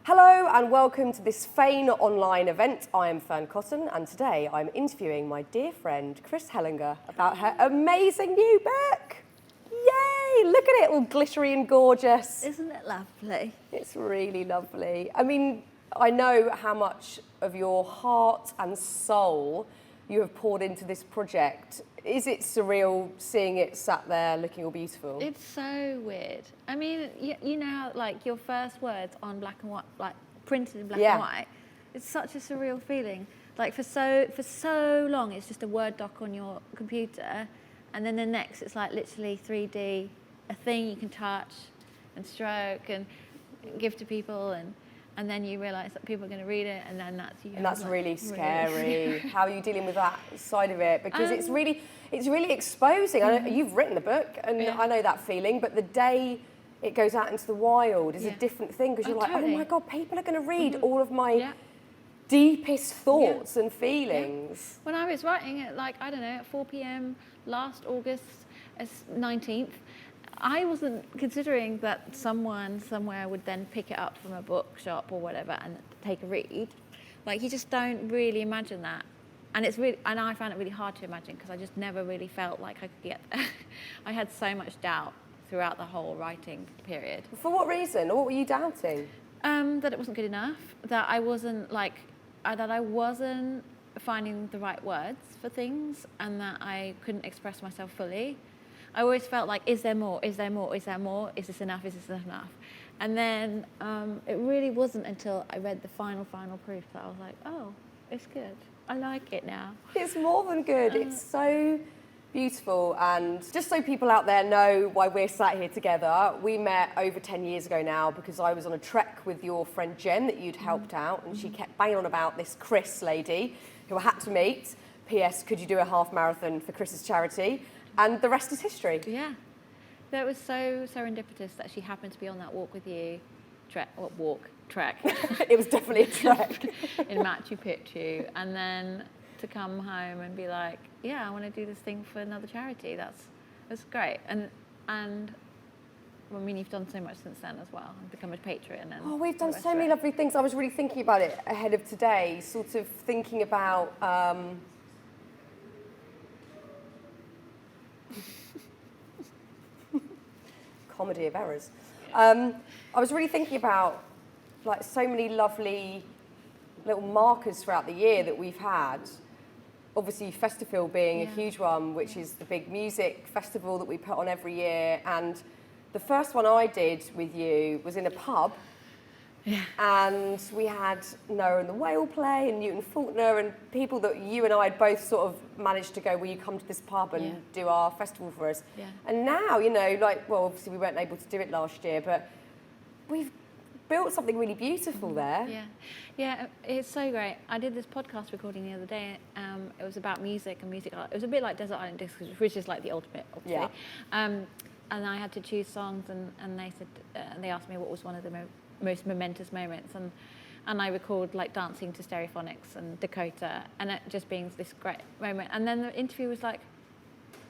Hello and welcome to this Fane online event. I am Fearne Cotton and today I'm interviewing my dear friend Kris Hallenga about her amazing new book. Yay! Look at it, all glittery and gorgeous. Isn't it lovely? It's really lovely. I mean, I know how much of your heart and soul you have poured into this project. Is it surreal seeing it sat there looking all beautiful? It's so weird. I mean, you know how like your first words on black and white, like printed in black and white, it's such a surreal feeling. Like for so long, it's just a Word doc on your computer, and then the next, it's like literally 3D, a thing you can touch and stroke and give to people, and then you realise that people are going to read it, and then that's you. And that's like, really scary. How are you dealing with that side of it? Because it's really exposing. I know you've written the book, and I know that feeling. But the day it goes out into the wild is a different thing, because you're like, totally. Oh my God, people are going to read all of my deepest thoughts and feelings. When I was writing it, like I don't know, at 4 p.m. last August 19th. I wasn't considering that someone somewhere would then pick it up from a bookshop or whatever and take a read. Like you just don't really imagine that, and I found it really hard to imagine because I just never really felt like I could get there. I had so much doubt throughout the whole writing period. For what reason? What were you doubting? That it wasn't good enough. That I wasn't finding the right words for things, and that I couldn't express myself fully. I always felt like, is there more? Is there more? Is there more? Is this enough? Is this enough? And then it really wasn't until I read the final proof that I was like, oh, it's good. I like it now. It's more than good. It's so beautiful. And just so people out there know why we're sat here together, we met over 10 years ago now because I was on a trek with your friend Jen that you'd helped out, and she kept banging on about this Kris lady who I had to meet. P.S. Could you do a half marathon for Kris's charity? And the rest is history. Yeah. That was so serendipitous that she happened to be on that walk with you. Trek. It was definitely a trek. In Machu Picchu. And then to come home and be like, yeah, I want to do this thing for another charity. That's great. And I mean, you've done so much since then as well, and become a patron. And we've done so many lovely things. I was really thinking about it ahead of today, sort of thinking about... comedy of errors. I was really thinking about like so many lovely little markers throughout the year that we've had. Obviously, CoppaFeel being a huge one, which is the big music festival that we put on every year. And the first one I did with you was in a pub. Yeah. And we had Noah and the Whale play and Newton Faulkner and people that you and I had both sort of managed to go, will you come to this pub and do our festival for us? Yeah. And now, you know, like, well, obviously we weren't able to do it last year, but we've built something really beautiful there. Yeah, yeah, it's so great. I did this podcast recording the other day. It was about music and music art. It was a bit like Desert Island Discs, which is like the ultimate, obviously. Yeah. And I had to choose songs, and they said, they asked me what was one of the most momentous moments, and I recalled like dancing to Stereophonics and Dakota, and it just being this great moment. And then the interview was like,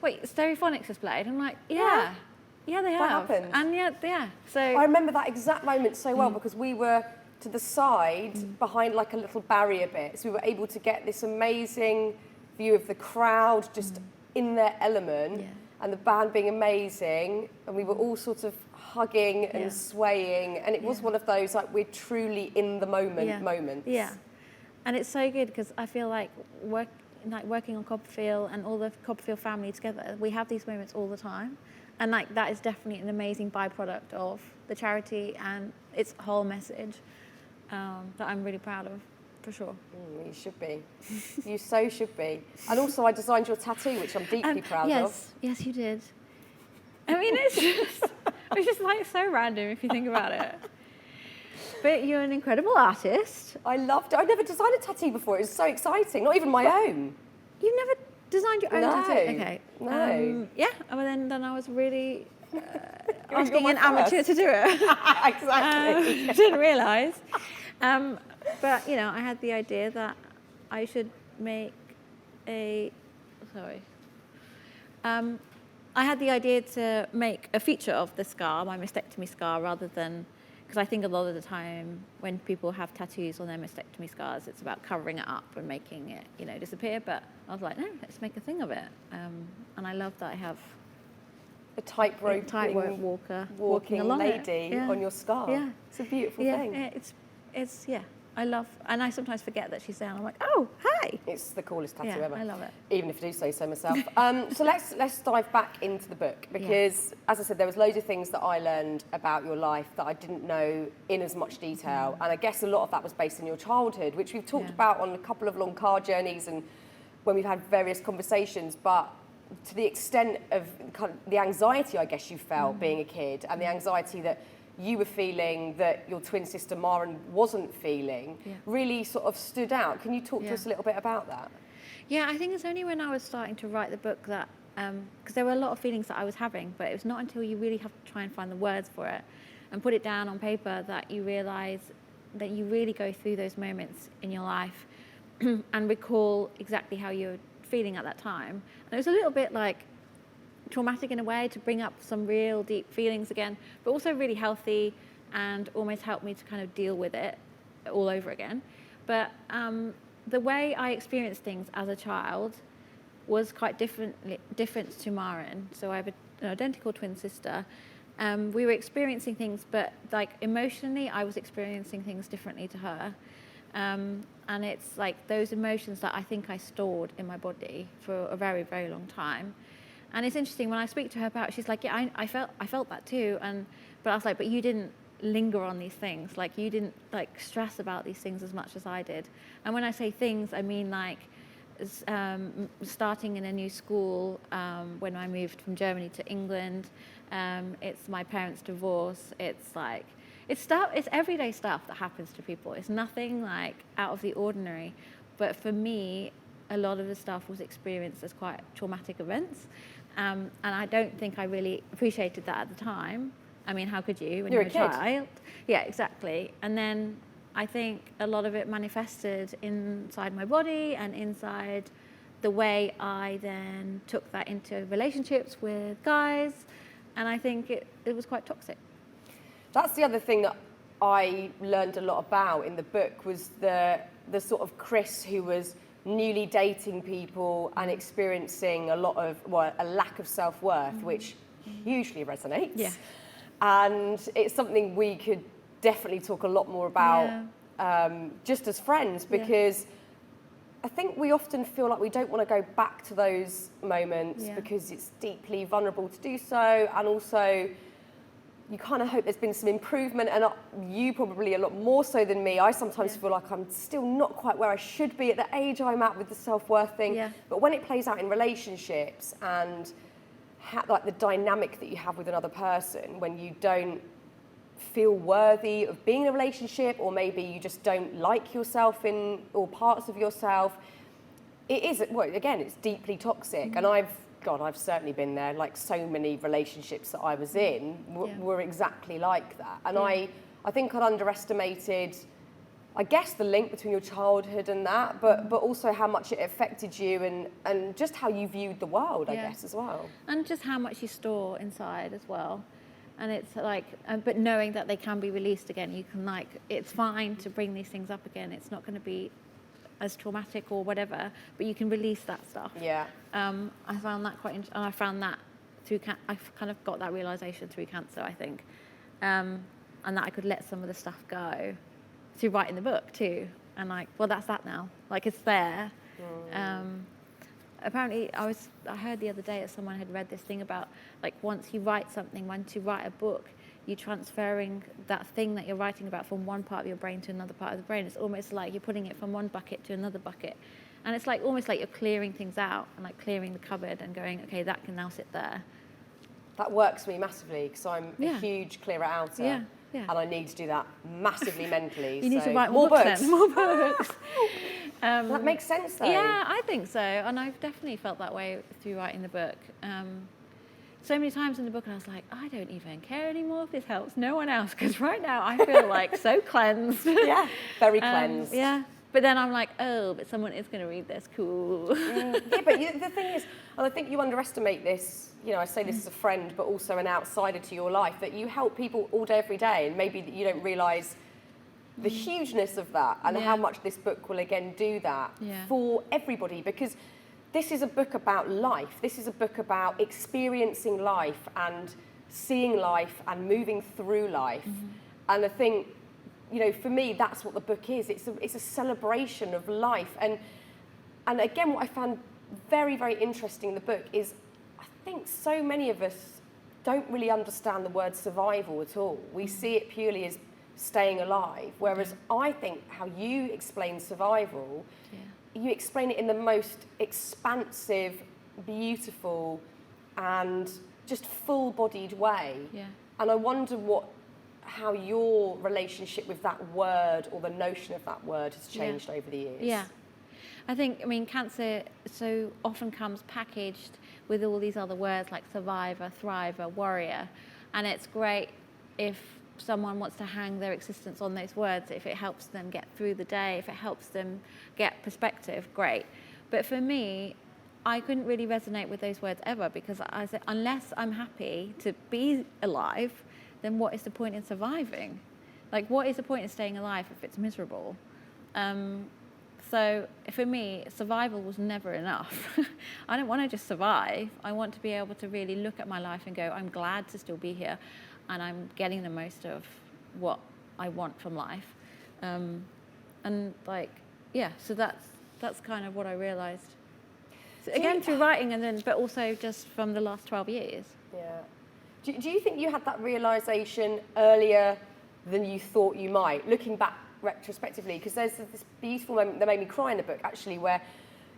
wait, Stereophonics has played? I'm like, yeah, they have. What happened? And so I remember that exact moment so well because we were to the side behind like a little barrier bit, so we were able to get this amazing view of the crowd just in their element, and the band being amazing, and we were all sort of hugging and swaying, and it was one of those like we're truly in the moment moments. Yeah, and it's so good because I feel like working on CoppaFeel and all the CoppaFeel family together, we have these moments all the time, and like that is definitely an amazing byproduct of the charity and its whole message that I'm really proud of, for sure. You should be. You so should be. And also, I designed your tattoo, which I'm deeply proud of. Yes, you did. I mean, it's just like so random if you think about it. But you're an incredible artist. I loved it. I'd never designed a tattoo before. It was so exciting. Not even my own. You've never designed your own tattoo? Okay. No. Yeah. Well, then I was really asking an amateur to do it. Exactly. Didn't realise. But you know, I had the idea that I should make a. Sorry. I had the idea to make a feature of the scar, my mastectomy scar, rather than Because I think a lot of the time when people have tattoos or their mastectomy scars, it's about covering it up and making it, you know, disappear. But I was like, no, let's make a thing of it. And I love that I have a tightrope walker walking along lady on your scar. Yeah. It's a beautiful thing. Yeah, it's I love, and I sometimes forget that she's there. And I'm like, oh, hi. It's the coolest tattoo ever. I love it. Even if I do say so myself. So let's dive back into the book, because as I said, there was loads of things that I learned about your life that I didn't know in as much detail, and I guess a lot of that was based on your childhood, which we've talked about on a couple of long car journeys and when we've had various conversations. But to the extent of kind of the anxiety I guess you felt being a kid, and the anxiety that you were feeling that your twin sister Maren wasn't feeling, really sort of stood out. Can you talk to us a little bit about that? Yeah, I think it's only when I was starting to write the book that, because there were a lot of feelings that I was having, but it was not until you really have to try and find the words for it and put it down on paper that you realise that you really go through those moments in your life and recall exactly how you're feeling at that time. And it was a little bit like traumatic in a way to bring up some real deep feelings again, but also really healthy and almost helped me to kind of deal with it all over again. But the way I experienced things as a child was quite different to Maren. So I have an identical twin sister. We were experiencing things, but like emotionally, I was experiencing things differently to her. And it's like those emotions that I think I stored in my body for a very, very long time. And it's interesting when I speak to her about it, she's like, yeah, I felt that too. But I was like, but you didn't linger on these things. Like you didn't like stress about these things as much as I did. And when I say things, I mean like starting in a new school when I moved from Germany to England. It's my parents' divorce. It's like, it's everyday stuff that happens to people. It's nothing like out of the ordinary. But for me, a lot of the stuff was experienced as quite traumatic events. And I don't think I really appreciated that at the time. I mean, how could you when you're a child? Yeah, exactly. And then I think a lot of it manifested inside my body and inside the way I then took that into relationships with guys. And I think it was quite toxic. That's the other thing that I learned a lot about in the book, was the sort of Kris who was newly dating people and experiencing a lot of, well, a lack of self-worth, which hugely resonates. Yeah. And it's something we could definitely talk a lot more about just as friends, because I think we often feel like we don't want to go back to those moments because it's deeply vulnerable to do so, and also you kind of hope there's been some improvement, and you probably a lot more so than me. I sometimes feel like I'm still not quite where I should be at the age I'm at with the self-worth thing. Yeah. But when it plays out in relationships and like the dynamic that you have with another person, when you don't feel worthy of being in a relationship, or maybe you just don't like yourself in all parts of yourself, it is, well, again, it's deeply toxic. And I've certainly been there. Like so many relationships that I was in were exactly like that. And I think I'd underestimated, I guess, the link between your childhood and that, but also how much it affected you and just how you viewed the world, I guess, as well. And just how much you store inside as well. And it's like, but knowing that they can be released again, you can like, it's fine to bring these things up again. It's not going to be as traumatic or whatever, but you can release that stuff. Yeah. I found that quite interesting. I found that through, I've kind of got that realisation through cancer, I think. And that I could let some of the stuff go through writing the book too. And like, well, that's that now. Like, it's there. Apparently, I heard the other day that someone had read this thing about, like, once you write a book, you're transferring that thing that you're writing about from one part of your brain to another part of the brain. It's almost like you're putting it from one bucket to another bucket. And it's like almost like you're clearing things out and like clearing the cupboard and going, okay, that can now sit there. That works for me massively, because I'm a huge clearer outer. Yeah. And I need to do that massively mentally. You need to write more books. More books. That makes sense, though. Yeah, I think so. And I've definitely felt that way through writing the book. So many times in the book, and I was like, I don't even care anymore if this helps no one else, because right now I feel like so cleansed. Yeah, very cleansed. Yeah. But then I'm like, oh, but someone is going to read this, cool. Yeah, but the thing is, and I think you underestimate this, you know, I say this as a friend, but also an outsider to your life, that you help people all day, every day, and maybe that you don't realise the hugeness of that and how much this book will again do that for everybody, because this is a book about life. This is a book about experiencing life and seeing life and moving through life. And I think, you know, for me, that's what the book is. It's a celebration of life. And again, what I found very, very interesting in the book is I think so many of us don't really understand the word survival at all. We see it purely as staying alive, whereas I think how you explain survival, you explain it in the most expansive, beautiful, and just full-bodied way. And I wonder how your relationship with that word or the notion of that word has changed over the years. I think, I mean, cancer so often comes packaged with all these other words like survivor, thriver, warrior, and it's great if someone wants to hang their existence on those words, if it helps them get through the day, if it helps them get perspective, great. But for me, I couldn't really resonate with those words ever, because I said, unless I'm happy to be alive, then what is the point in surviving? Like, what is the point in staying alive if it's miserable? So for me, survival was never enough. I don't want to just survive. I want to be able to really look at my life and go, I'm glad to still be here, and I'm getting the most of what I want from life. And like, so that's kind of what I realized. So again, through writing, and then, but also just from the last 12 years. Do you think you had that realisation earlier than you thought you might, looking back retrospectively? Because there's this beautiful moment that made me cry in the book, actually, where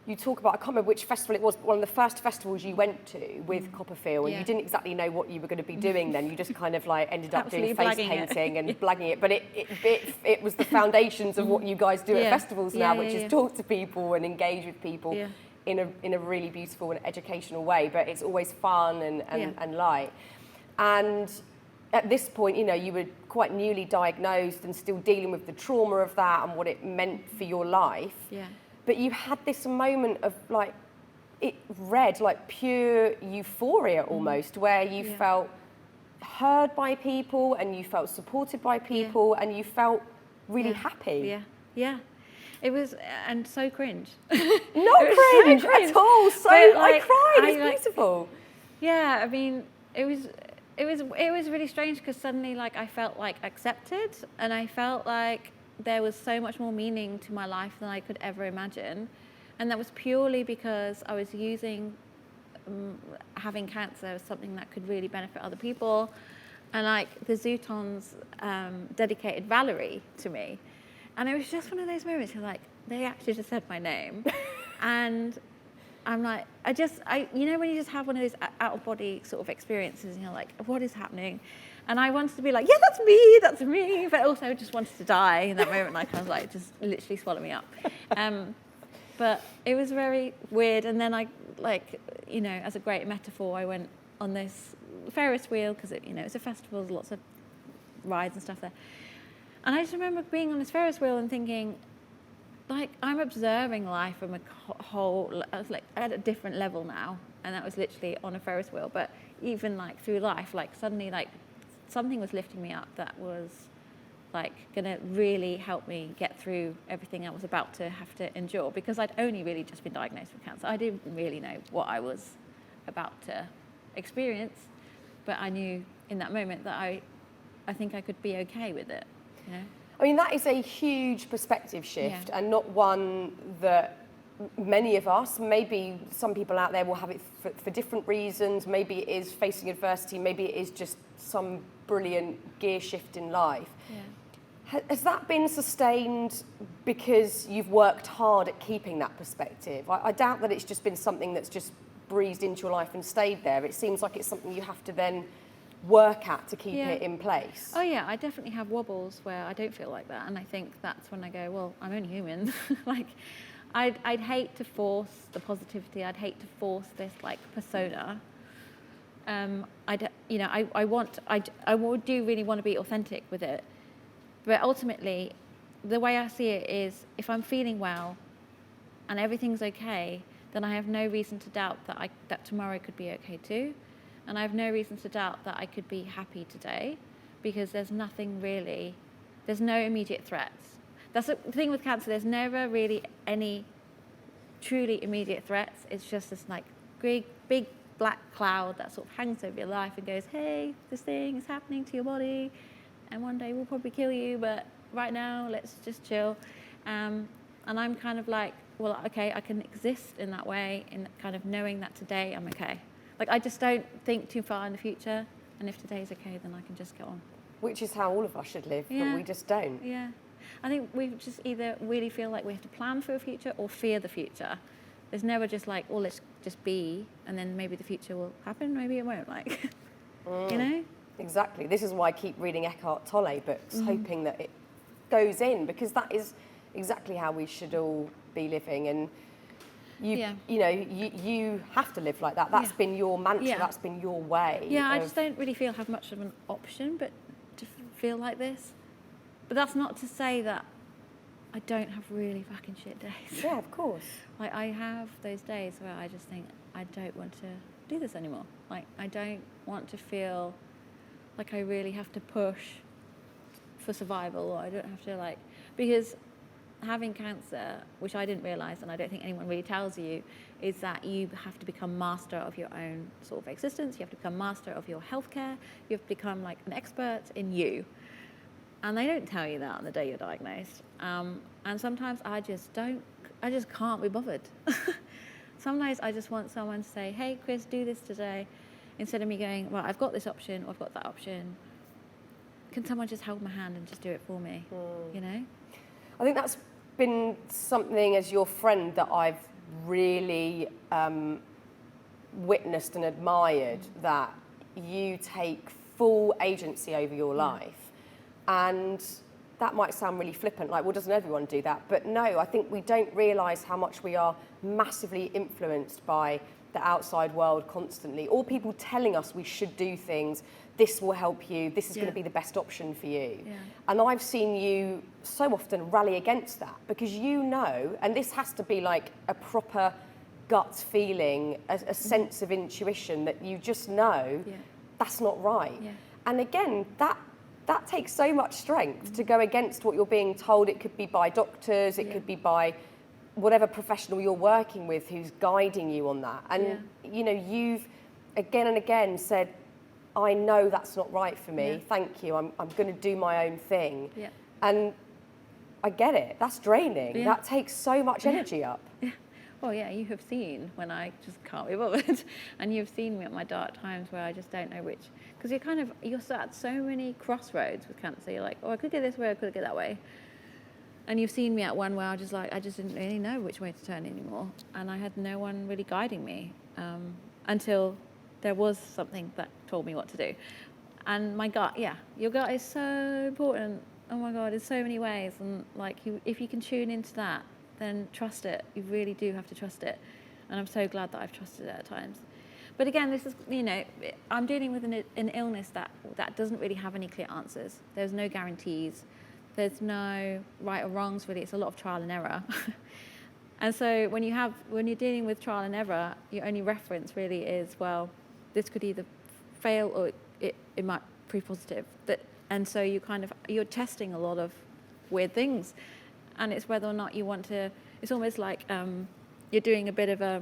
you talk about, I can't remember which festival it was, but one of the first festivals you went to with CoppaFeel, and you didn't exactly know what you were going to be doing then. You just kind of like ended up doing face painting and blagging it. But it was the foundations of what you guys do at festivals now, which is talk to people and engage with people in a really beautiful and educational way. But it's always fun and light. And at this point, you know, you were quite newly diagnosed and still dealing with the trauma of that and what it meant for your life. But you had this moment of like, it read like pure euphoria almost, where you felt heard by people and you felt supported by people and you felt really happy. It was, and so cringe. Not cringe at all. So I cried. It's beautiful. Yeah, I mean, it was really strange, because suddenly, like, I felt like accepted, and I felt like there was so much more meaning to my life than I could ever imagine. And that was purely because I was using having cancer as something that could really benefit other people. And like the Zootons dedicated Valerie to me. And it was just one of those moments where like, they actually just said my name. And I'm like, you know, when you just have one of those out of body sort of experiences and you're like, what is happening? And I wanted to be like, yeah, that's me. But also I just wanted to die in that moment. Like I was like, just literally swallow me up. But it was very weird. And then I, like, you know, as a great metaphor, I went on this Ferris wheel, because it, you know, it's a festival, there's lots of rides and stuff there. And I just remember being on this Ferris wheel and thinking, like, I'm observing life from a whole, I was like at a different level now. And that was literally on a Ferris wheel. But even like through life, like suddenly like something was lifting me up that was like gonna really help me get through everything I was about to have to endure, because I'd only really just been diagnosed with cancer. I didn't really know what I was about to experience, but I knew in that moment that I think I could be okay with it, you know? I mean, that is a huge perspective shift, and not one that many of us, maybe some people out there will have it for different reasons. Maybe it is facing adversity, maybe it is just some brilliant gear shift in life. Has that been sustained because you've worked hard at keeping that perspective? I doubt that it's just been something that's just breezed into your life and stayed there. It seems like it's something you have to then work at to keep it in place. Oh yeah, I definitely have wobbles where I don't feel like that, and I think that's when I go, well, I'm only human. Like, I'd hate to force the positivity. I'd hate to force this like persona. I do really want to be authentic with it, but ultimately, the way I see it is, if I'm feeling well and everything's okay, then I have no reason to doubt that tomorrow could be okay too. And I have no reason to doubt that I could be happy today, because there's no immediate threats. That's the thing with cancer, there's never really any truly immediate threats. It's just this like big black cloud that sort of hangs over your life and goes, hey, this thing is happening to your body, and one day we'll probably kill you, but right now let's just chill. And I'm kind of like, well, okay, I can exist in that way, in kind of knowing that today I'm okay. Like, I just don't think too far in the future, and if today's okay, then I can just get on. Which is how all of us should live, Yeah. but we just don't. Yeah. I think we just either really feel like we have to plan for a future or fear the future. There's never just like, oh, let's just be, and then maybe the future will happen, maybe it won't, like, you know? Exactly. This is why I keep reading Eckhart Tolle books, hoping that it goes in, because that is exactly how we should all be living. And you have to live like that. That's been your mantra. That's been your way. Yeah, I just don't really have much of an option but to feel like this. But that's not to say that I don't have really fucking shit days. Yeah, of course. Like, I have those days where I just think, I don't want to do this anymore. Like, I don't want to feel like I really have to push for survival, or I don't have to, like, because having cancer, which I didn't realise, and I don't think anyone really tells you, is that you have to become master of your own sort of existence. You have to become master of your healthcare. You have to become like an expert in you. And they don't tell you that on the day you're diagnosed. And sometimes I just can't be bothered. Sometimes I just want someone to say, hey, Kris, do this today. Instead of me going, well, I've got this option, or I've got that option. Can someone just hold my hand and just do it for me, you know? I think that's been something, as your friend, that I've really witnessed and admired, that you take full agency over your life. And that might sound really flippant, like, well, doesn't everyone do that? But no, I think we don't realise how much we are massively influenced by the outside world constantly, or people telling us we should do things, this will help you, this is going to be the best option for you. Yeah. And I've seen you so often rally against that, because you know, and this has to be like a proper gut feeling, a sense of intuition that you just know that's not right. Yeah. And again, that takes so much strength to go against what you're being told. It could be by doctors, it could be by whatever professional you're working with who's guiding you on that. And you know, you've again and again said, I know that's not right for me. Thank you. I'm going to do my own thing. Yeah. And I get it. That's draining. Yeah. That takes so much energy up. Yeah. Well, yeah, you have seen when I just can't be bothered, and you've seen me at my dark times where I just don't know which, because you're at so many crossroads with cancer. You're like, oh, I could go this way, I could go that way. And you've seen me at one where I just didn't really know which way to turn anymore, and I had no one really guiding me until there was something that told me what to do. And my gut, your gut is so important. Oh my God, in so many ways. And like, if you can tune into that, then trust it. You really do have to trust it. And I'm so glad that I've trusted it at times. But again, this is, you know, I'm dealing with an illness that doesn't really have any clear answers. There's no guarantees. There's no right or wrongs, really. It's a lot of trial and error. And so when you're dealing with trial and error, your only reference really is, well, this could either fail or it might prove positive. And so you're testing a lot of weird things. And it's whether or not you want to, it's almost like you're doing a bit of a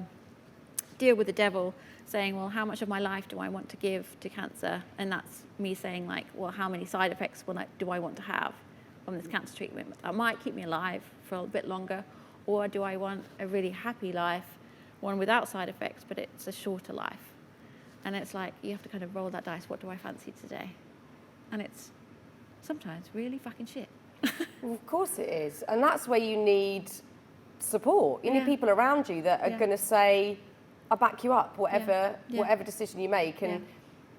deal with the devil, saying, well, how much of my life do I want to give to cancer? And that's me saying, like, well, how many side effects do I want to have from this cancer treatment? That might keep me alive for a bit longer. Or do I want a really happy life, one without side effects, but it's a shorter life? And it's like, you have to kind of roll that dice. What do I fancy today? And it's sometimes really fucking shit. Well, of course it is. And that's where you need support. You need people around you that are going to say, I'll back you up, whatever decision you make. And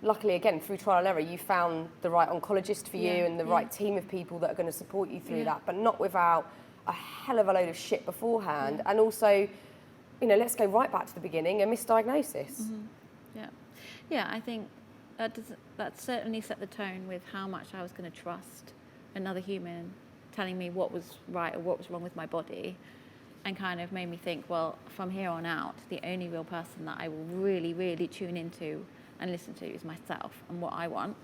luckily, again, through trial and error, you found the right oncologist for you and the right team of people that are going to support you through that, but not without a hell of a load of shit beforehand. And also, you know, let's go right back to the beginning, a misdiagnosis. Mm-hmm. Yeah, I think that certainly set the tone with how much I was going to trust another human telling me what was right or what was wrong with my body, and kind of made me think, well, from here on out, the only real person that I will really, really tune into and listen to is myself and what I want.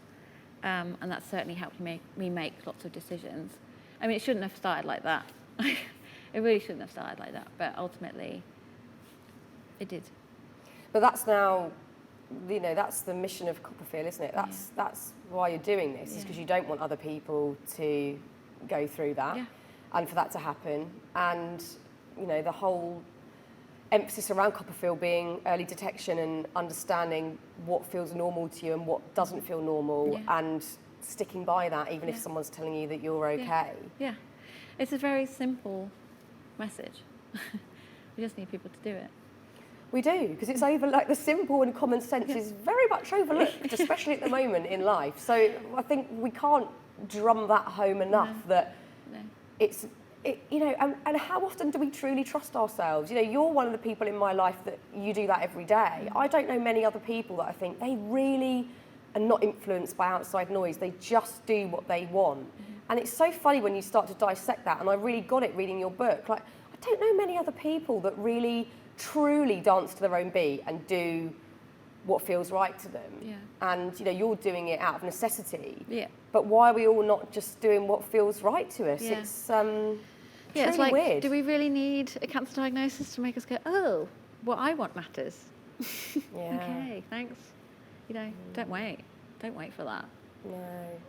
And that certainly helped me make lots of decisions. I mean, it shouldn't have started like that. It really shouldn't have started like that, but ultimately it did. But that's now, that's the mission of CoppaFeel, isn't it? That's why you're doing this, is because you don't want other people to go through that and for that to happen. And, the whole emphasis around CoppaFeel being early detection and understanding what feels normal to you and what doesn't feel normal, and sticking by that even if someone's telling you that you're okay. Yeah. It's a very simple message. We just need people to do it. We do, because it's the simple and common sense is very much overlooked, especially at the moment in life. So I think we can't drum that home enough that it's, and how often do we truly trust ourselves? You're one of the people in my life that you do that every day. I don't know many other people that I think they really are not influenced by outside noise. They just do what they want. And it's so funny when you start to dissect that, and I really got it reading your book. I don't know many other people that really truly dance to their own beat and do what feels right to them. And you're doing it out of necessity. But why are we all not just doing what feels right to us? It's it's really weird. Do we really need a cancer diagnosis to make us go, oh, what I want matters? Okay, thanks. Don't wait for that. No,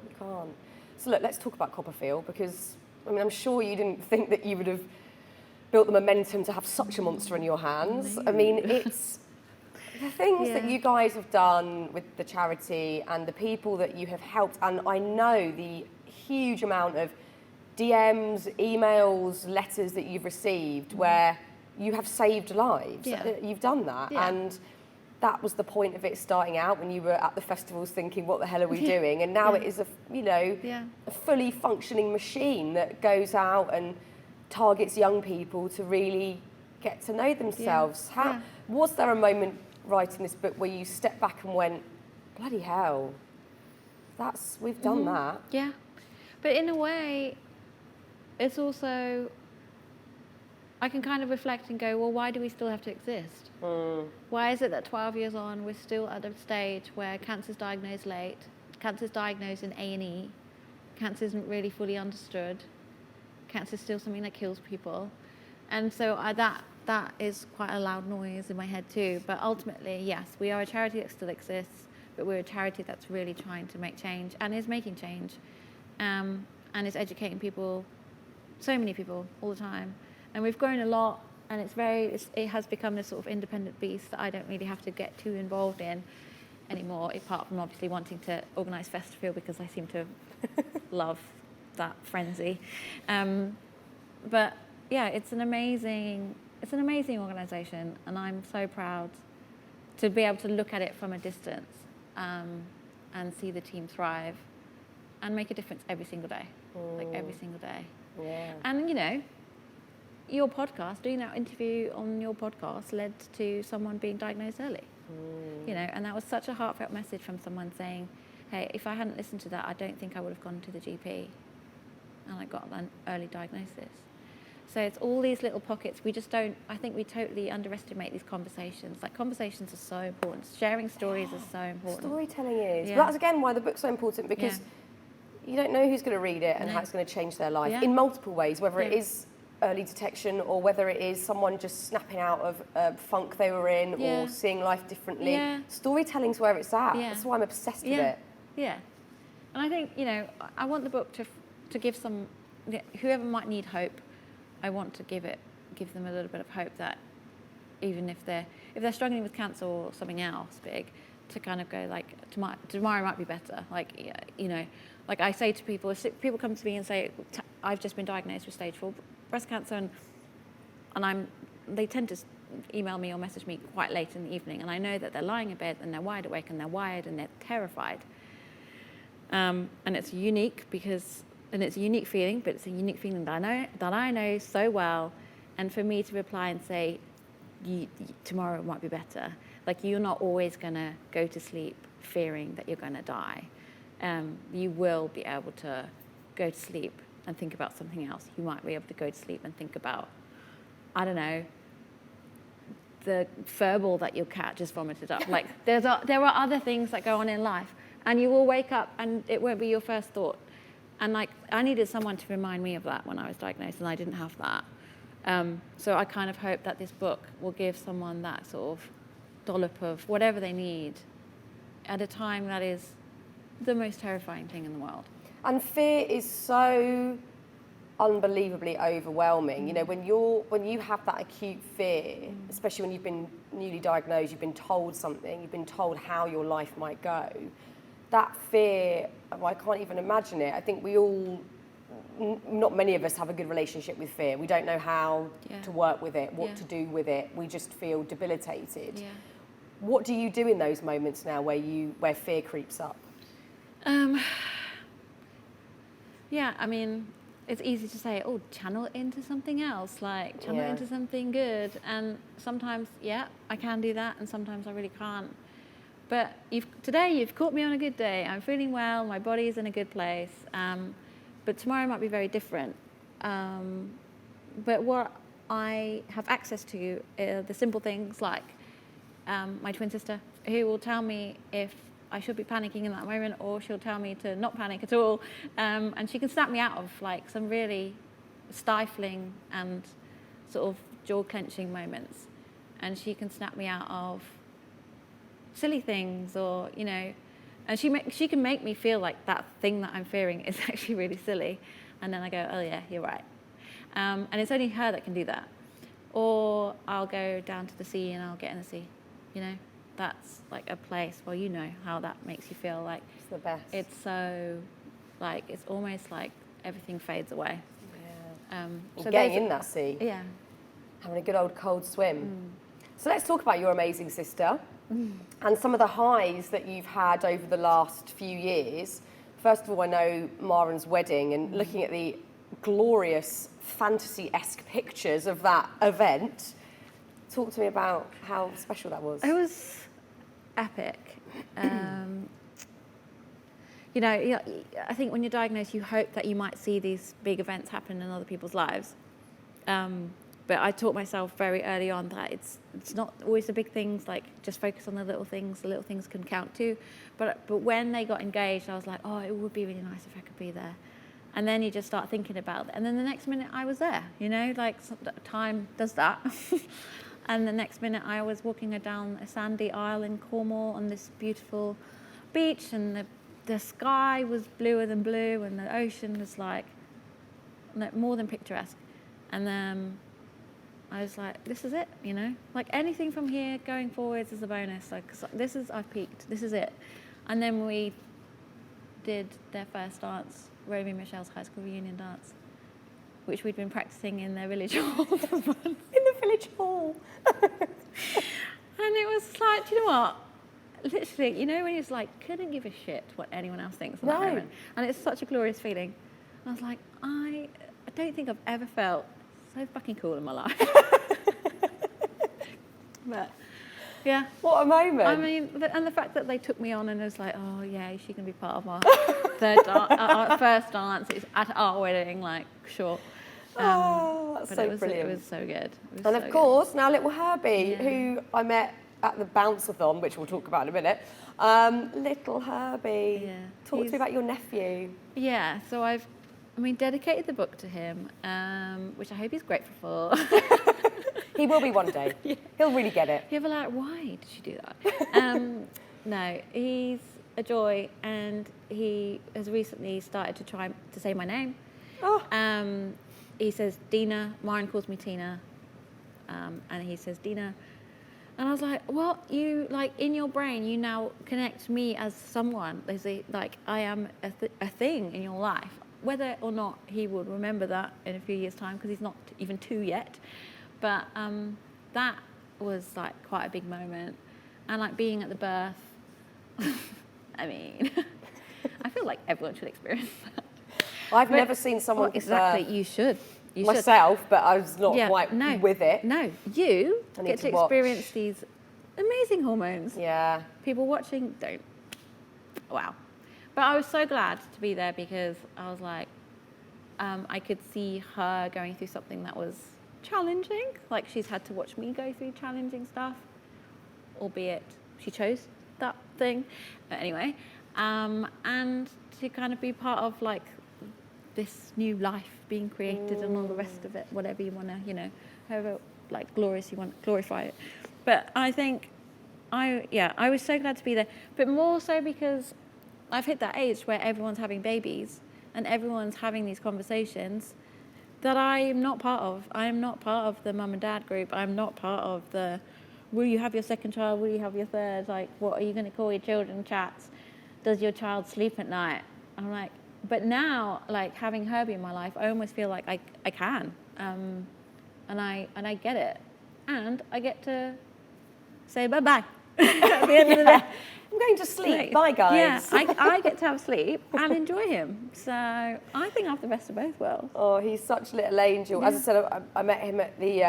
you can't. So look, let's talk about CoppaFeel, because I'm sure you didn't think that you would have built the momentum to have such a monster in your hands. I mean, it's the things that you guys have done with the charity and the people that you have helped, and I know the huge amount of DMs, emails, letters that you've received where you have saved lives. You've done that, and that was the point of it starting out when you were at the festivals thinking, what the hell are we doing? And now it is a fully functioning machine that goes out and targets young people to really get to know themselves. Was there a moment writing this book where you stepped back and went, bloody hell, we've done that? Yeah, but in a way, it's also, I can kind of reflect and go, well, why do we still have to exist? Why is it that 12 years on, we're still at a stage where cancer's diagnosed late, cancer's diagnosed in A&E, cancer isn't really fully understood, cancer is still something that kills people. And so that is quite a loud noise in my head too. But ultimately, yes, we are a charity that still exists, but we're a charity that's really trying to make change and is making change, and is educating people, so many people, all the time. And we've grown a lot, and it has become this sort of independent beast that I don't really have to get too involved in anymore, apart from obviously wanting to organise FestiFeel because I seem to love that frenzy. But yeah, it's an amazing organisation, and I'm so proud to be able to look at it from a distance and see the team thrive and make a difference every single day, every single day. Yeah. And your podcast, doing that interview on your podcast led to someone being diagnosed early. And that was such a heartfelt message from someone saying, hey, if I hadn't listened to that, I don't think I would have gone to the GP. And I got an early diagnosis. So it's all these little pockets. I think we totally underestimate these conversations. Conversations are so important. Sharing stories is so important. Storytelling is. But that's again why the book's so important, because you don't know who's going to read it and how it's going to change their life in multiple ways, whether it is early detection or whether it is someone just snapping out of a funk they were in or seeing life differently. Storytelling's where it's at. That's why I'm obsessed with it. Yeah. And I think, I want the book to give whoever might need hope, I want to give them a little bit of hope that even if they're struggling with cancer or something else big, to kind of go tomorrow might be better. Like I say to people, if people come to me and say, I've just been diagnosed with stage 4 breast cancer, and they tend to email me or message me quite late in the evening, and I know that they're lying in bed and they're wide awake and they're wired and they're terrified. And it's unique and it's a unique feeling, but it's a unique feeling that I know so well. And for me to reply and say, tomorrow might be better. You're not always going to go to sleep fearing that you're going to die. You will be able to go to sleep and think about something else. You might be able to go to sleep and think about, I don't know, the furball that your cat just vomited up. Like, there are other things that go on in life, and you will wake up and it won't be your first thought. And like, I needed someone to remind me of that when I was diagnosed, and I didn't have that. So I kind of hope that this book will give someone that sort of dollop of whatever they need at a time that is the most terrifying thing in the world. And fear is so unbelievably overwhelming. You know, when you have that acute fear, especially when you've been newly diagnosed, you've been told something, you've been told how your life might go, that fear, I can't even imagine it. I think we all, not many of us have a good relationship with fear. We don't know how to work with it, what to do with it. We just feel debilitated. Yeah. What do you do in those moments now where fear creeps up? Yeah, I mean, it's easy to say, oh, channel it into something else, like channel it into something good. And sometimes, I can do that, and sometimes I really can't. But today you've caught me on a good day. I'm feeling well, my body's in a good place. But tomorrow might be very different. But what I have access to are the simple things like my twin sister, who will tell me if I should be panicking in that moment, or she'll tell me to not panic at all. And she can snap me out of like some really stifling and sort of jaw-clenching moments. And she can snap me out of silly things, or, you know, and she can make me feel like that thing that I'm fearing is actually really silly. And then I go, oh yeah, you're right. And it's only her that can do that. Or I'll go down to the sea and I'll get in the sea, you know. That's like a place, well, you know how that makes you feel. Like, it's the best. It's so, like, it's almost like everything fades away. Yeah. So getting in that sea. Yeah. Having a good old cold swim. So let's talk about your amazing sister and some of the highs that you've had over the last few years. First of all, I know Maren's wedding, and looking at the glorious fantasy-esque pictures of that event. Talk to me about how special that was. It was epic. You know, I think when you're diagnosed, you hope that you might see these big events happen in other people's lives. But I taught myself very early on that it's not always the big things, like just focus on the little things. The little things can count too. But when they got engaged, I was like, oh, it would be really nice if I could be there. And then you just start thinking about it. And then the next minute I was there, you know, like time does that. And the next minute I was walking her down a sandy aisle in Cornwall on this beautiful beach, and the sky was bluer than blue, and the ocean was like more than picturesque. And then I was like, this is it, you know? Like anything from here going forwards is a bonus. Like, I've peaked, this is it. And then we did their first dance, Romy and Michelle's high school reunion dance, which we'd been practicing in their village hall for months. In the village hall. And it was like, do you know what? Literally, you know when it's like, couldn't give a shit what anyone else thinks in that moment. And it's such a glorious feeling. I was like, I don't think I've ever felt so fucking cool in my life. But yeah. What a moment. I mean, and the fact that they took me on and it was like, oh yeah, she can be part of our our first dance at our wedding, like, sure. That's but so brilliant. It was so good. And of course, now little Herbie, who I met at the Bounce-a-thon, which we'll talk about in a minute. Little Herbie. Yeah. Talk to me about your nephew. Yeah, so I've dedicated the book to him, which I hope he's grateful for. He will be one day. Yeah. He'll really get it. He'll be like, why did you do that? No, he's a joy, and he has recently started to try to say my name. Oh. He says Dina. Maren calls me Tina, and he says Dina. And I was like, well, you, like, in your brain, you now connect me as someone. Like, I am a thing in your life. Whether or not he would remember that in a few years' time, because he's not even 2 yet. But that was, like, quite a big moment. And, like, being at the birth, I mean, I feel like everyone should experience that. I've never seen someone... exactly, you should. Myself, but I was not quite with it. No, you get to experience these amazing hormones. Yeah. People watching don't. Wow. But I was so glad to be there, because I was like, I could see her going through something that was challenging. Like she's had to watch me go through challenging stuff, albeit she chose that thing. But anyway, and to kind of be part of like this new life being created and all the rest of it, whatever you want to, however like glorious you want to glorify it. But I think I was so glad to be there, but more so because I've hit that age where everyone's having babies and everyone's having these conversations that I'm not part of. I'm not part of the mum and dad group. I'm not part of the, will you have your second child? Will you have your third? Like, what are you going to call your children chats? Does your child sleep at night? I'm like, but now, like having Herbie in my life, I almost feel like I can, and I get it, and I get to say bye-bye at the end of the day. I'm going to sleep. Bye, guys. Yeah, I get to have sleep and enjoy him. So I think I have the best of both worlds. Oh, he's such a little angel. As I said, I met him at the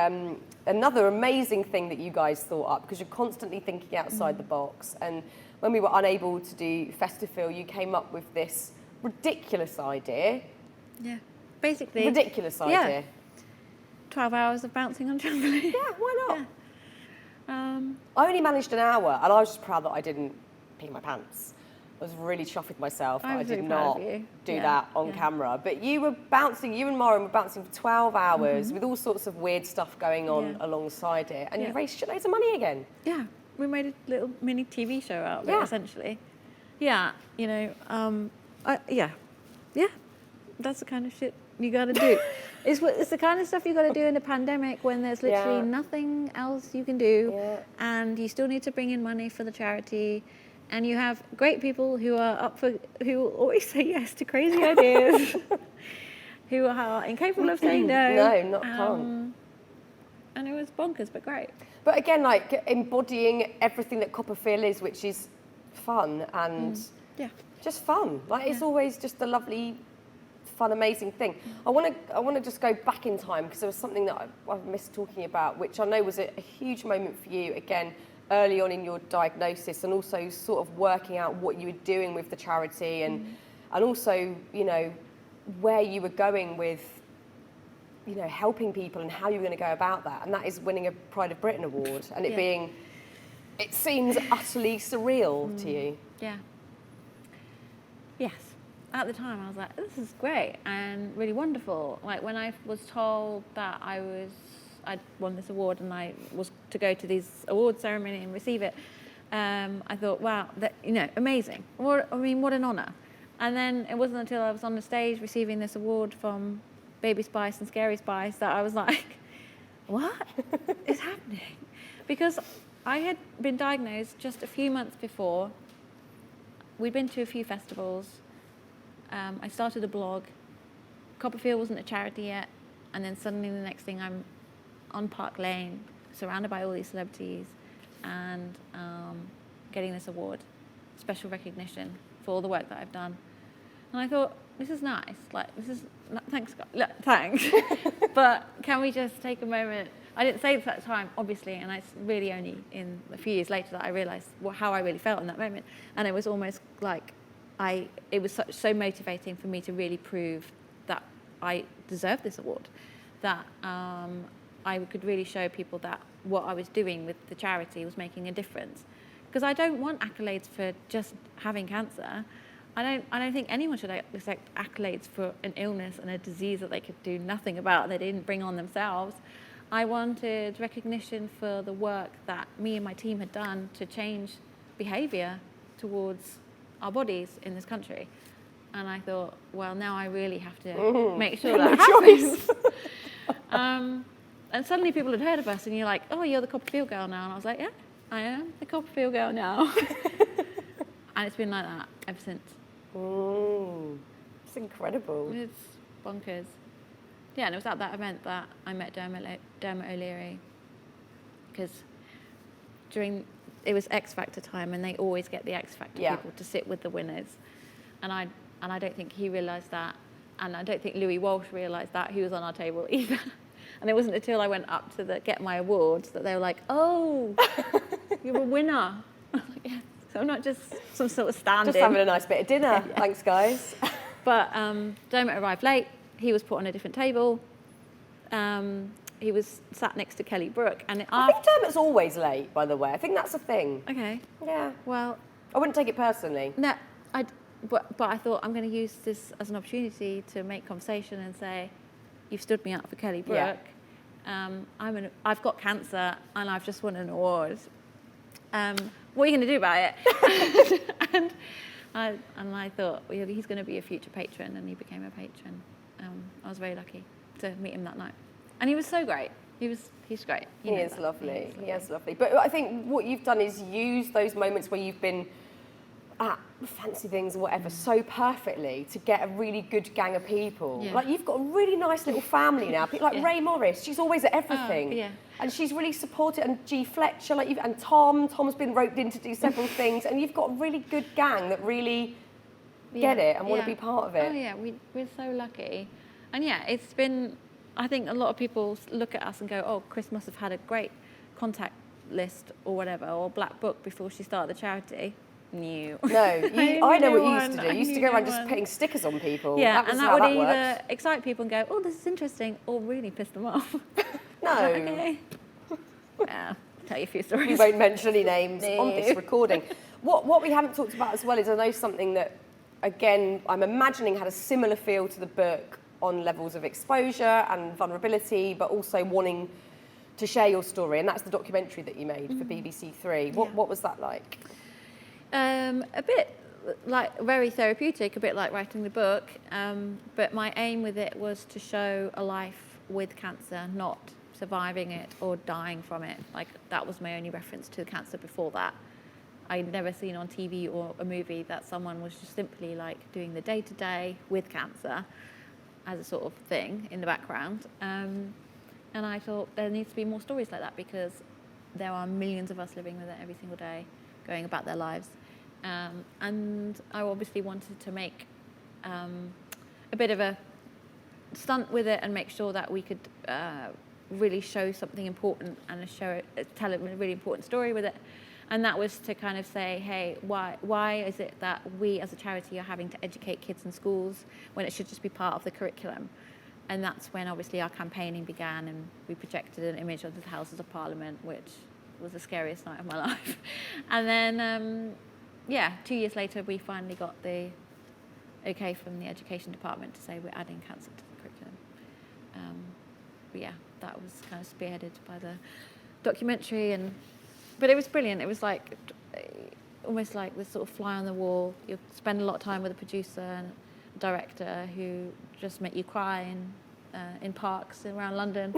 another amazing thing that you guys thought up, because you're constantly thinking outside the box. And when we were unable to do CoppaFeel, you came up with this ridiculous idea. Yeah, basically. Ridiculous idea. 12 hours of bouncing on trampoline. Yeah, why not? Yeah. I only managed an hour, and I was just proud that I didn't pee my pants. I was really chuffed with myself that I did not do that on camera. But you were bouncing, you and Maureen were bouncing for 12 hours with all sorts of weird stuff going on alongside it, and you raised shitloads of money again. Yeah, we made a little mini TV show out of it, essentially. Yeah, that's the kind of shit you got to do. It's the kind of stuff you got to do in a pandemic when there's literally nothing else you can do, and you still need to bring in money for the charity, and you have great people who will always say yes to crazy ideas, who are incapable of saying no. No, not can't. And it was bonkers, but great. But again, like embodying everything that CoppaFeel is, which is fun and just fun. Like it's always just a lovely, fun, amazing thing. I want to just go back in time, because there was something that I've missed talking about, which I know was a huge moment for you, again, early on in your diagnosis, and also sort of working out what you were doing with the charity, and also, where you were going with, helping people and how you were going to go about that. And that is winning a Pride of Britain award, and it seems utterly surreal to you. Yeah. Yes. At the time, I was like, this is great and really wonderful. Like when I was told that I'd won this award and I was to go to this award ceremony and receive it, I thought, wow, amazing. What an honour. And then it wasn't until I was on the stage receiving this award from Baby Spice and Scary Spice that I was like, what is happening? Because I had been diagnosed just a few months before. We'd been to a few festivals. I started a blog. CoppaFeel wasn't a charity yet. And then suddenly the next thing I'm on Park Lane, surrounded by all these celebrities, and getting this award, special recognition for all the work that I've done. And I thought, this is nice. Like, thanks, God. Look, thanks. But can we just take a moment? I didn't say this at the time, obviously, and it's really only in a few years later that I realised how I really felt in that moment. And it was almost like it was so motivating for me to really prove that I deserved this award, that I could really show people that what I was doing with the charity was making a difference. Because I don't want accolades for just having cancer. I don't think anyone should accept accolades for an illness and a disease that they could do nothing about, they didn't bring on themselves. I wanted recognition for the work that me and my team had done to change behaviour towards our bodies in this country. And I thought, well, now I really have to make sure that happens. And suddenly people had heard of us, and you're like, oh, you're the CoppaFeel girl now. And I was like, yeah, I am the CoppaFeel girl now. And it's been like that ever since. It's incredible. It's bonkers. Yeah, and it was at that event that I met Dermot O'Leary, because it was X Factor time, and they always get the X Factor people to sit with the winners, and I don't think he realised that, and I don't think Louis Walsh realised that, who was on our table either. And it wasn't until I went up to get my awards that they were like, oh, you're a winner. I was like, yeah. So I'm not just some sort of stand-in. Just having a nice bit of dinner. Thanks, guys. But Dermot arrived late, he was put on a different table. He was sat next to Kelly Brook, and I think Dermot's always late, by the way. I think that's a thing. Okay. Yeah. Well, I wouldn't take it personally. no, but I thought I'm going to use this as an opportunity to make conversation and say, you've stood me up for Kelly Brook. Yeah. I've got cancer and I've just won an award. What are you going to do about it? and I thought, well, he's going to be a future patron, and he became a patron. I was very lucky to meet him that night, and he was so great. He's great. He is lovely. He is lovely. But I think what you've done is use those moments where you've been at fancy things or whatever so perfectly to get a really good gang of people. Yeah. Like, you've got a really nice little family now. People like Ray Morris, she's always at everything. Yeah. And she's really supported, and G Fletcher, and Tom's been roped in to do several things, and you've got a really good gang that really get it and want to be part of it. Oh yeah, we're so lucky. And yeah, it's been, I think a lot of people look at us and go, oh, Kris must have had a great contact list or whatever, or black book before she started the charity. No, I know what you used to do. You used to go around just putting stickers on people. Yeah, that would either works. excite people and go, oh, this is interesting, or really piss them off. No. Okay. Yeah, I'll tell you a few stories. We won't mention any names on this recording. What we haven't talked about as well is, I know something that, again, I'm imagining had a similar feel to the book on levels of exposure and vulnerability, but also wanting to share your story, and that's the documentary that you made for BBC Three. What was that like? A bit like very therapeutic, a bit like writing the book, but my aim with it was to show a life with cancer, not surviving it or dying from it. Like, that was my only reference to cancer before that. I'd never seen on TV or a movie that someone was just simply like doing the day-to-day with cancer as a sort of thing in the background. And I thought there needs to be more stories like that, because there are millions of us living with it every single day, going about their lives. And I obviously wanted to make a bit of a stunt with it and make sure that we could really show something important and tell a really important story with it. And that was to kind of say, hey, why is it that we as a charity are having to educate kids in schools when it should just be part of the curriculum? And that's when obviously our campaigning began, and we projected an image of the Houses of Parliament, which was the scariest night of my life. And then, 2 years later, we finally got the okay from the education department to say we're adding cancer to the curriculum. But yeah, that was kind of spearheaded by the documentary, but it was brilliant. It was like almost like this sort of fly on the wall. You spend a lot of time with a producer and director who just make you cry in parks around London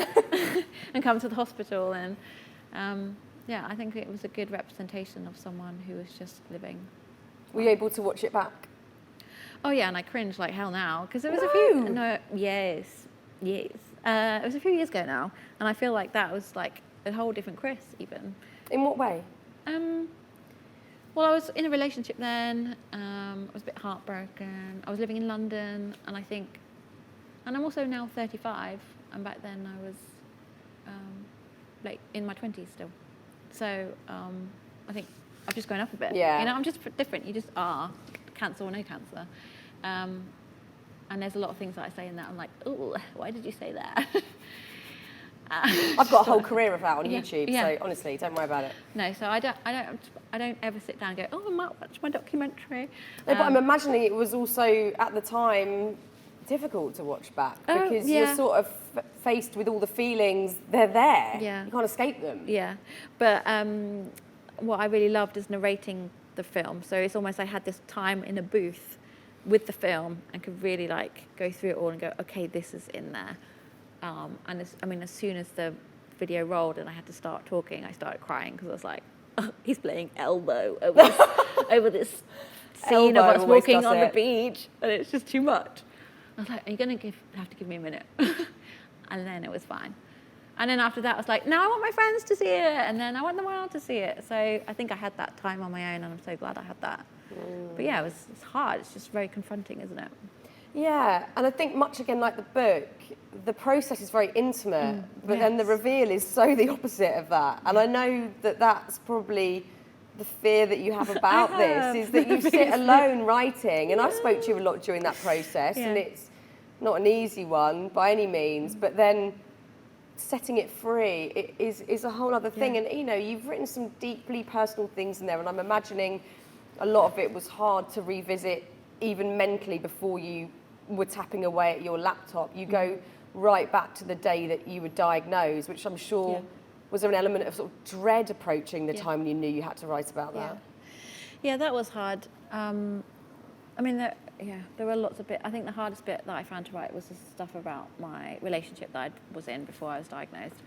and come to the hospital. And I think it was a good representation of someone who was just living. Were you able to watch it back? Oh yeah, and I cringed like hell now, because it was a few. Yes. It was a few years ago now, and I feel like that was like a whole different Kris even. In what way? Well, I was in a relationship then. I was a bit heartbroken. I was living in London, and I'm also now 35, and back then I was like in my 20s still. So I think I've just grown up a bit. Yeah. You know, I'm just different. You just are, cancer or no cancer. And there's a lot of things that I say in that I'm like, oh, why did you say that? I've got a whole career of that on YouTube, so honestly, don't worry about it. No, so I don't ever sit down and go, oh, I might watch my documentary. No, but I'm imagining it was also at the time difficult to watch back, because you're sort of faced with all the feelings. They're there. Yeah. You can't escape them. Yeah, but what I really loved is narrating the film. So it's almost like I had this time in a booth with the film and could really like go through it all and go, okay, this is in there. And as soon as the video rolled and I had to start talking, I started crying, because I was like, oh, he's playing elbow over this scene of us walking on the beach, and it's just too much. I was like, are you going to have to give me a minute? And then it was fine. And then after that, I was like, now I want my friends to see it, and then I want the world to see it. So I think I had that time on my own, and I'm so glad I had that. But yeah, it's hard. It's just very confronting, isn't it? Yeah, and I think much again like the book, the process is very intimate, but then the reveal is so the opposite of that. And I know that that's probably the fear that you have about this, is that you sit alone writing. And I've spoke to you a lot during that process, and not an easy one by any means, but then setting it free is a whole other thing. And, you know, you've written some deeply personal things in there, and I'm imagining a lot of it was hard to revisit even mentally before you were tapping away at your laptop. You go right back to the day that you were diagnosed, which I'm sure, was there an element of sort of dread approaching the time when you knew you had to write about that? Yeah, that was hard. I mean, there were lots of bits. I think the hardest bit that I found to write was the stuff about my relationship that I was in before I was diagnosed.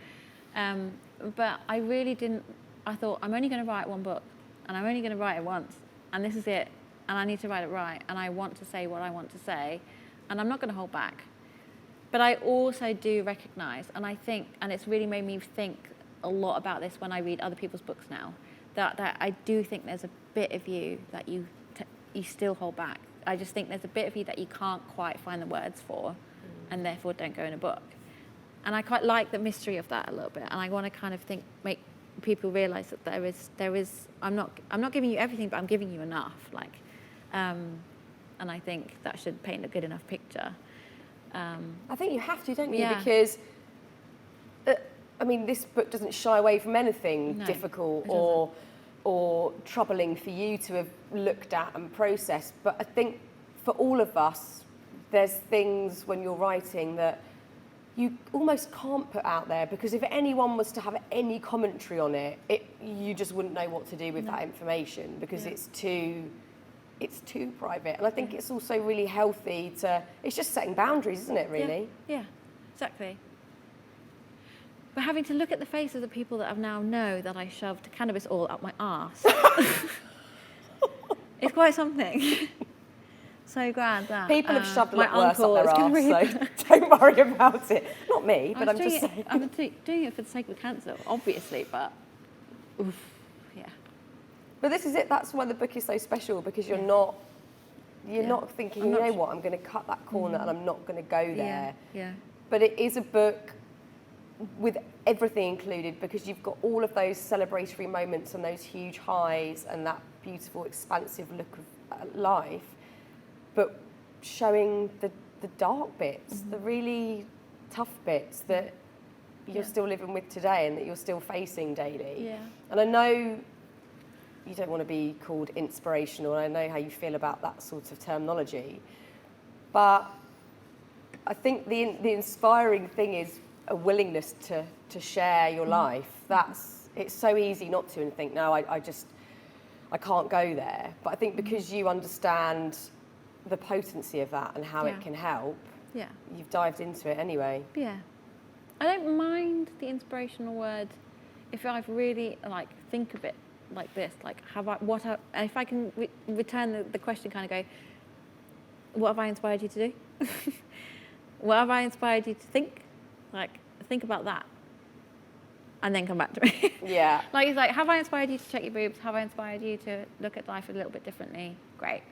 But I really didn't, I thought, I'm only going to write one book, and I'm only going to write it once, and this is it, and I need to write it right, and I want to say what I want to say, and I'm not going to hold back. But I also do recognise, and I think, and it's really made me think a lot about this when I read other people's books now, that I do think there's a bit of you that you still hold back. I just think there's a bit of you that you can't quite find the words for, and therefore don't go in a book. And I quite like the mystery of that a little bit, and I want to kind of make people realise that there is. I'm not giving you everything, but I'm giving you enough. And I think that should paint a good enough picture. I think you have to, don't you? Yeah. Because, I mean, this book doesn't shy away from anything difficult or troubling for you to have looked at and processed. But I think for all of us, there's things when you're writing that you almost can't put out there, because if anyone was to have any commentary on it, you just wouldn't know what to do with that information, because it's too private. And I think it's also really healthy it's just setting boundaries, isn't it, really? Yeah, exactly. But having to look at the face of the people that I now know that I shoved cannabis oil up my arse, it's quite something. So glad that people have shoved a my lot worse up their uncle arse, so don't worry about it. Not me, but I'm just saying. I'm doing it for the sake of cancer, obviously, but oof, yeah. But this is it. That's why the book is so special, because you're not thinking, you know what, I'm going to cut that corner and I'm not going to go there. Yeah. But it is a book with everything included, because you've got all of those celebratory moments and those huge highs and that beautiful, expansive look of life, but showing the dark bits, the really tough bits that you're still living with today and that you're still facing daily. Yeah. And I know you don't want to be called inspirational, and I know how you feel about that sort of terminology, but I think the inspiring thing is a willingness to share your life. It's so easy not to, and think, no, I can't go there. But I think because you understand the potency of that and how it can help, you've dived into it anyway. Yeah. I don't mind the inspirational word if I've really think of it like this, if I can return the question, kind of go, what have I inspired you to do? What have I inspired you to think? Think about that, and then come back to me. Yeah. It's have I inspired you to check your boobs? Have I inspired you to look at life a little bit differently? Great.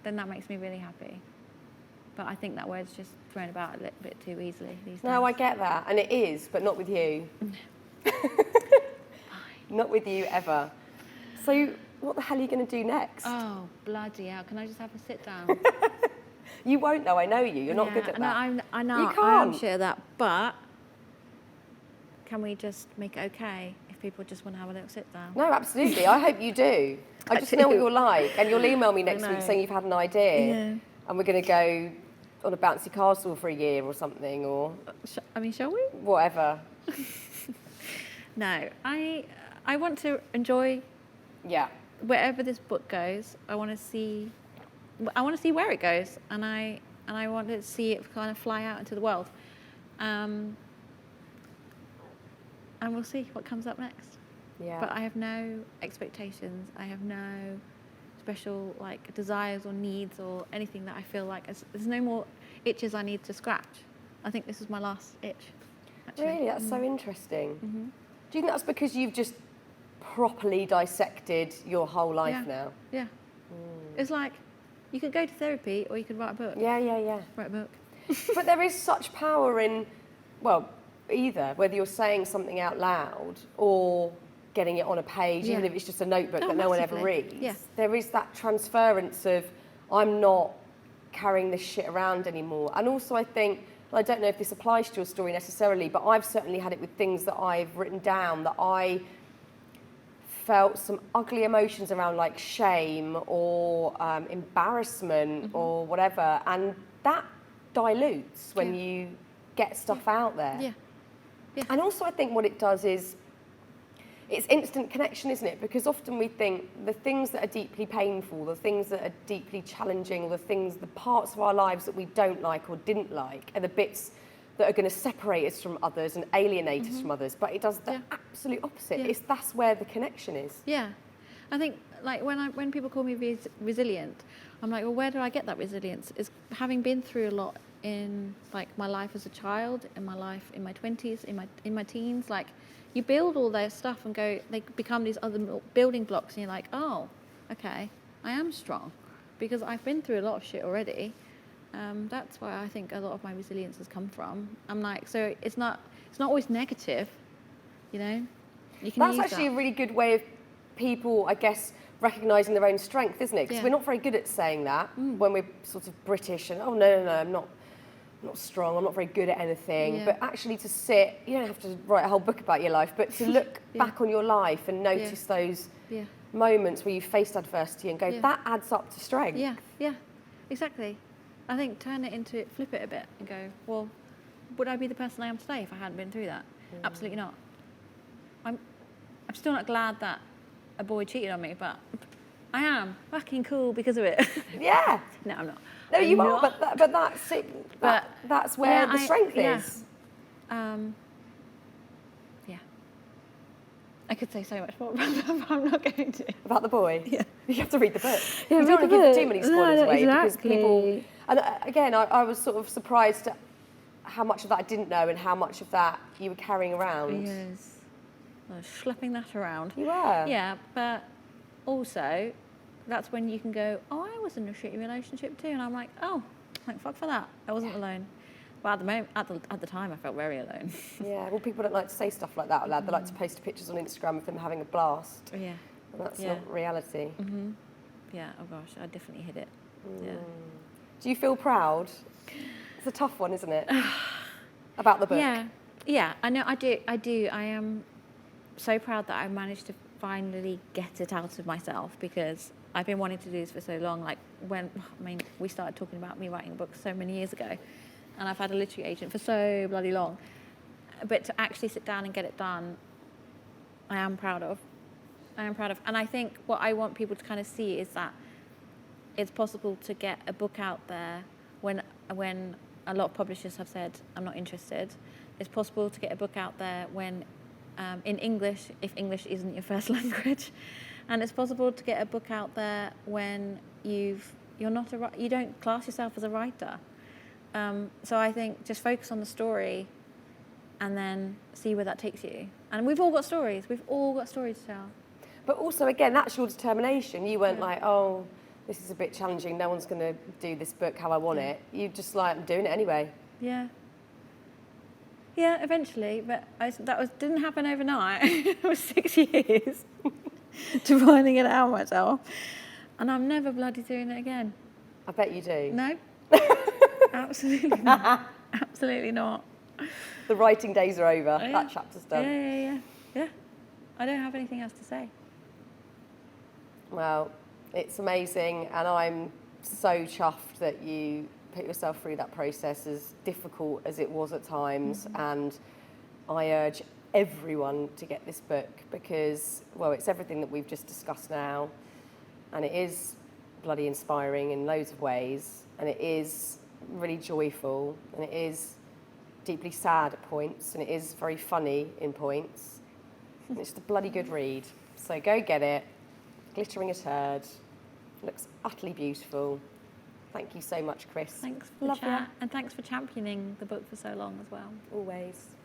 Then that makes me really happy. But I think that word's just thrown about a little bit too easily these days. No, I get that, and it is, but not with you. Not with you ever. So what the hell are you going to do next? Oh, bloody hell. Can I just have a sit down? You won't, though. I know you. You're not good at that. I know. You I am can't. sure of that. But can we just make it okay if people just want to have a little sit down? No, absolutely. I hope you do. I just know what you're like. And you'll email me next week saying you've had an idea. Yeah. And we're going to go on a bouncy castle for a year or something, or... shall we? Whatever. No. I want to enjoy... Yeah. Wherever this book goes, I want to see where it goes, and I want to see it kind of fly out into the world, and we'll see what comes up next. Yeah. But I have no expectations. I have no special desires or needs or anything that I feel like there's no more itches I need to scratch. I think this is my last itch. Actually. Really, that's so interesting. Mm-hmm. Do you think that's because you've just properly dissected your whole life now? Yeah. It's you could go to therapy or you could write a book. Yeah. Write a book. But there is such power in, either, whether you're saying something out loud or getting it on a page, even if it's just a notebook that no one ever reads. Yeah. There is that transference of, I'm not carrying this shit around anymore. And also I think, I don't know if this applies to your story necessarily, but I've certainly had it with things that I've written down that I felt some ugly emotions around, like shame or embarrassment or whatever, and that dilutes when you get stuff out there. And also I think what it does is it's instant connection, isn't it? Because often we think the things that are deeply painful, the things that are deeply challenging, the parts of our lives that we don't like or didn't like are the bits that are going to separate us from others and alienate us from others. But it does the absolute opposite. That's where the connection is. Yeah. I think, like, when people call me resilient, I'm like, well, where do I get that resilience? Is having been through a lot in, like, my life as a child, in my life in my 20s, in my teens. Like, you build all their stuff and they become these other building blocks, and you're like, oh, okay, I am strong because I've been through a lot of shit already. That's where I think a lot of my resilience has come from. I'm like, so it's not always negative, you know. You can That's use actually that. a really good way of people, I guess, recognising their own strength, isn't it? Because we're not very good at saying that when we're sort of British and, oh, no, I'm not strong, I'm not very good at anything. But actually to sit, you don't have to write a whole book about your life, but to look back on your life and notice those moments where you faced adversity and go, that adds up to strength. Yeah, exactly. I think flip it a bit and go, well, would I be the person I am today if I hadn't been through that? Absolutely not. I'm still not glad that a boy cheated on me, but I am fucking cool because of it. Yeah. No, I'm not. No, you are, but that's it. That's where the strength is. I could say so much more about that, but I'm not going to. About the boy? Yeah. You have to read the book. Yeah, you don't want to give too many spoilers away exactly. because people... And again, I was sort of surprised at how much of that I didn't know and how much of that you were carrying around. Yes. I was schlepping that around. You were? Yeah, but also, that's when you can go, oh, I was in a shitty relationship too. And I'm like, oh, thank fuck for that. I wasn't alone. But at the moment, at the time, I felt very alone. Yeah, well, people don't like to say stuff like that aloud. They like to post pictures on Instagram of them having a blast. Yeah. And that's not reality. Yeah, oh gosh, I definitely hit it. Yeah. Do you feel proud? It's a tough one, isn't it? About the book. Yeah, I know, I do. I am so proud that I managed to finally get it out of myself, because I've been wanting to do this for so long. Like, we started talking about me writing a book so many years ago, and I've had a literary agent for so bloody long. But to actually sit down and get it done, I am proud of. And I think what I want people to kind of see is that it's possible to get a book out there when a lot of publishers have said, I'm not interested. It's possible to get a book out there when in English, if English isn't your first language. And it's possible to get a book out there when you don't class yourself as a writer. So I think just focus on the story and then see where that takes you. And we've all got stories. We've all got stories to tell. But also, again, that's your determination. You weren't like, oh, this is a bit challenging. No one's going to do this book how I want it. You just like, I'm doing it anyway. Yeah. Yeah, eventually. But didn't happen overnight. It was 6 years to finally get it out of myself. And I'm never bloody doing it again. I bet you do. No. Absolutely not. Absolutely not. The writing days are over. Yeah. That chapter's done. Yeah. I don't have anything else to say. Well, it's amazing, and I'm so chuffed that you put yourself through that process, as difficult as it was at times. And I urge everyone to get this book because, well, it's everything that we've just discussed now, and it is bloody inspiring in loads of ways, and it is really joyful, and it is deeply sad at points, and it is very funny in points. And it's just a bloody good read. So go get it. Glittering a Turd. Looks utterly beautiful. Thank you so much, Kris. Thanks for the chat, and thanks for championing the book for so long as well. Always.